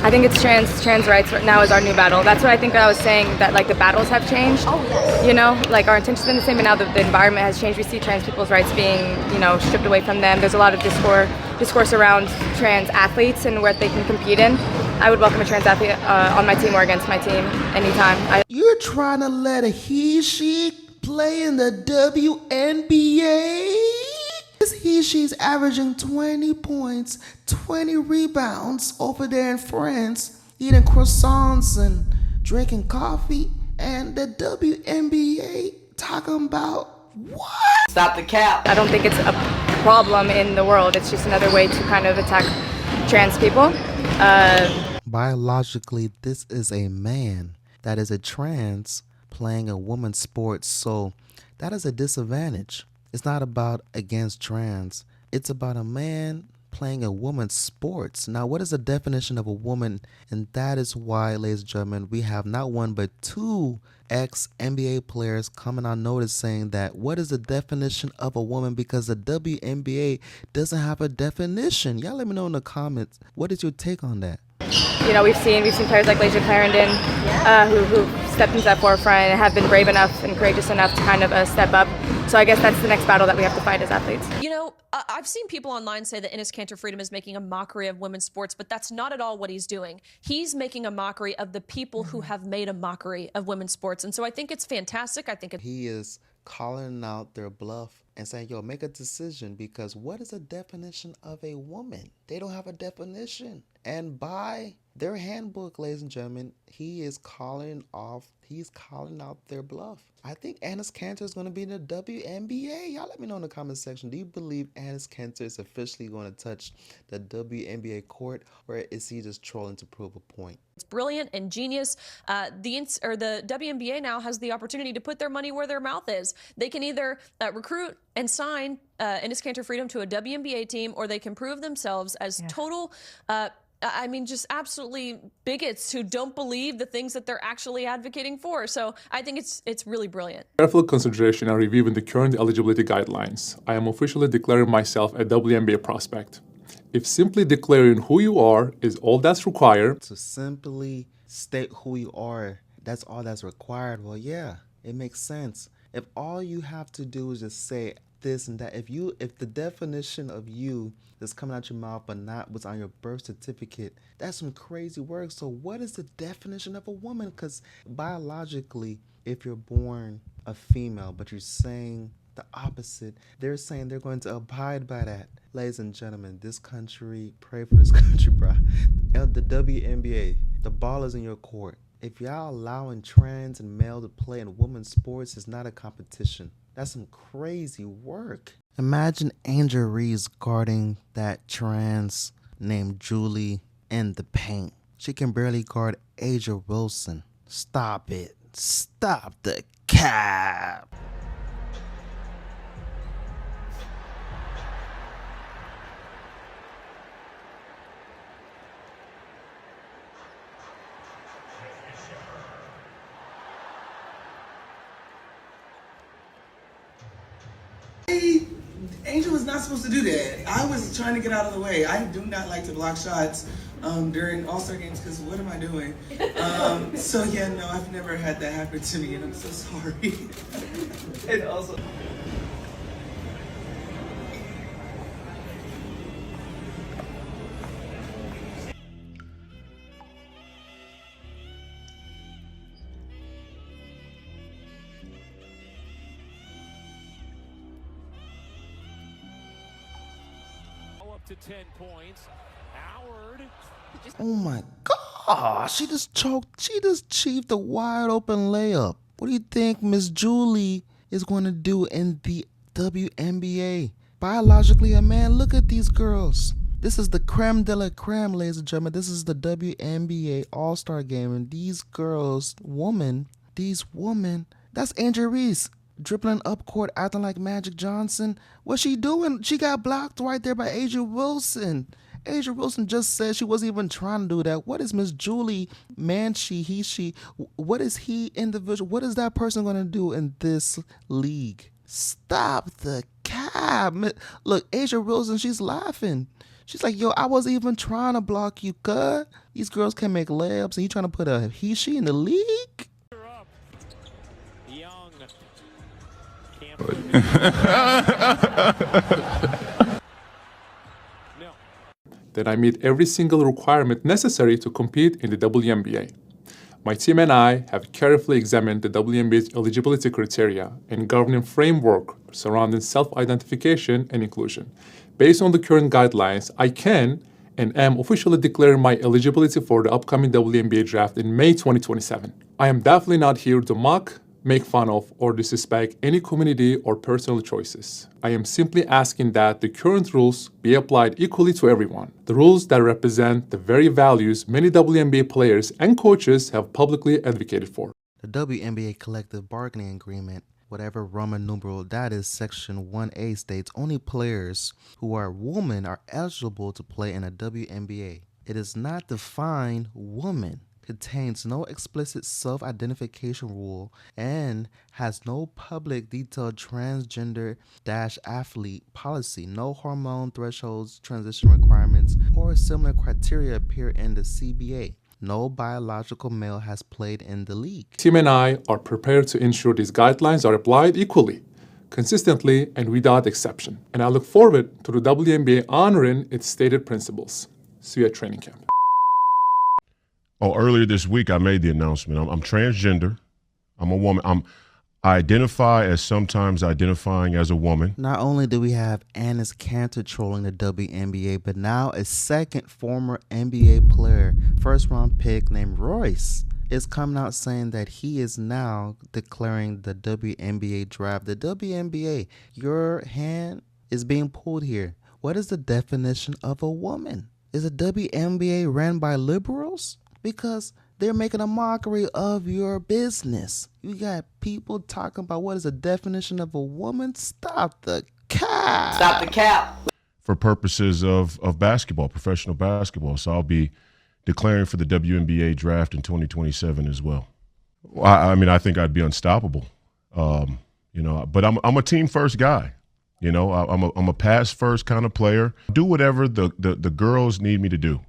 I think it's trans rights right now is our new battle. That's what I think that I was saying, that like the battles have changed. Oh, yes. You know, like our intentions been the same, but now the environment has changed. We see trans people's rights being, you know, stripped away from them. There's a lot of discourse around trans athletes and what they can compete in. I would welcome a trans athlete on my team or against my team anytime. You're trying to let a she play in the WNBA? She's averaging 20 points, 20 rebounds over there in France, eating croissants and drinking coffee, and the WNBA talking about what? Stop the cap. I don't think it's a problem in the world. It's just another way to kind of attack trans people. Biologically, this is a man that is a trans playing a woman's sport, so that is a disadvantage. It's not about against trans. It's about a man playing a woman's sports. Now, what is the definition of a woman? And that is why, ladies and gentlemen, we have not one but two ex-NBA players coming on notice saying that what is the definition of a woman, because the WNBA doesn't have a definition. Y'all let me know in the comments. What is your take on that? You know, we've seen players like Lasia Clarendon who stepped into that forefront and have been brave enough and courageous enough to kind of step up. So I guess that's the next battle that we have to fight as athletes. You know, I've seen people online say that Enes Kanter Freedom is making a mockery of women's sports, but that's not at all what he's doing. He's making a mockery of the people who have made a mockery of women's sports. And so I think it's fantastic. He is calling out their bluff and saying, yo, make a decision, because what is a definition of a woman? They don't have a definition. And by their handbook, ladies and gentlemen, he's calling out their bluff. I think Enes Kanter is going to be in the WNBA. Y'all let me know in the comment section. Do you believe Enes Kanter is officially going to touch the WNBA court, or is he just trolling to prove a point? It's brilliant and genius. The WNBA now has the opportunity to put their money where their mouth is. They can either recruit and sign Enes Kanter Freedom to a WNBA team, or they can prove themselves as total just absolutely bigots who don't believe the things that they're actually advocating for. So I think it's really brilliant. Careful consideration and reviewing the current eligibility guidelines, I am officially declaring myself a WNBA prospect. If simply declaring who you are is all that's required, to simply state who you are, that's all that's required, well, yeah, it makes sense. If all you have to do is just say this and that, if the definition of you that's coming out your mouth but not what's on your birth certificate, that's some crazy work. So what is the definition of a woman? Because biologically, if you're born a female but you're saying the opposite, they're saying they're going to abide by that. Ladies and gentlemen, this country, pray for this country, bro. The WNBA, the ball is in your court. If y'all allowing trans and male to play in women's sports, it's not a competition. That's some crazy work. Imagine Angel Reese guarding that trans named Julie in the paint. She can barely guard Asia Wilson. Stop it. Stop the cap. Angel was not supposed to do that. I was trying to get out of the way. I do not like to block shots during All-Star games, because what am I doing? So yeah, no, I've never had that happen to me, and I'm so sorry. And also... Up to 10 points. Howard. Oh my God, she just achieved a wide open layup. What do you think Miss Julie is going to do in the WNBA? Biologically a man, look at these girls. This is the creme de la creme, ladies and gentlemen. This is the WNBA All-Star Game, and these girls, that's Angel Reese. Dribbling up court, acting like Magic Johnson. What's she doing? She got blocked right there by Asia Wilson. Asia Wilson just said she wasn't even trying to do that. What is Miss Julie, man, she, what is he individual? What is that person going to do in this league? Stop the cap. Look, Asia Wilson, she's laughing. She's like, yo, I wasn't even trying to block you, cuz. These girls can make layups and you trying to put a she in the league? Young. No. That I meet every single requirement necessary to compete in the WNBA. My team and I have carefully examined the WNBA's eligibility criteria and governing framework surrounding self-identification and inclusion. Based on the current guidelines, I can and am officially declaring my eligibility for the upcoming WNBA draft in May 2027. I am definitely not here to mock, make fun of, or disrespect any community or personal choices. I am simply asking that the current rules be applied equally to everyone. The rules that represent the very values many WNBA players and coaches have publicly advocated for. The WNBA Collective Bargaining Agreement, whatever Roman numeral that is, Section 1A states only players who are women are eligible to play in a WNBA. It is not defined woman, contains no explicit self-identification rule, and has no public detailed transgender-athlete policy. No hormone thresholds, transition requirements, or similar criteria appear in the CBA. No biological male has played in the league. Team and I are prepared to ensure these guidelines are applied equally, consistently, and without exception. And I look forward to the WNBA honoring its stated principles. See you at training camp. Oh, earlier this week I made the announcement. I'm transgender. I'm a woman. I identify as sometimes identifying as a woman. Not only do we have Enes Kanter trolling the WNBA, but now a second former NBA player, first-round pick named Royce, is coming out saying that he is now declaring the WNBA draft. The WNBA, your hand is being pulled here. What is the definition of a woman? Is the WNBA ran by liberals? Because they're making a mockery of your business. You got people talking about what is the definition of a woman. Stop the cap. Stop the cap. For purposes of basketball, professional basketball. So I'll be declaring for the WNBA draft in 2027 as well. I mean, I think I'd be unstoppable. But I'm a team first guy. I'm a pass first kind of player. Do whatever the girls need me to do.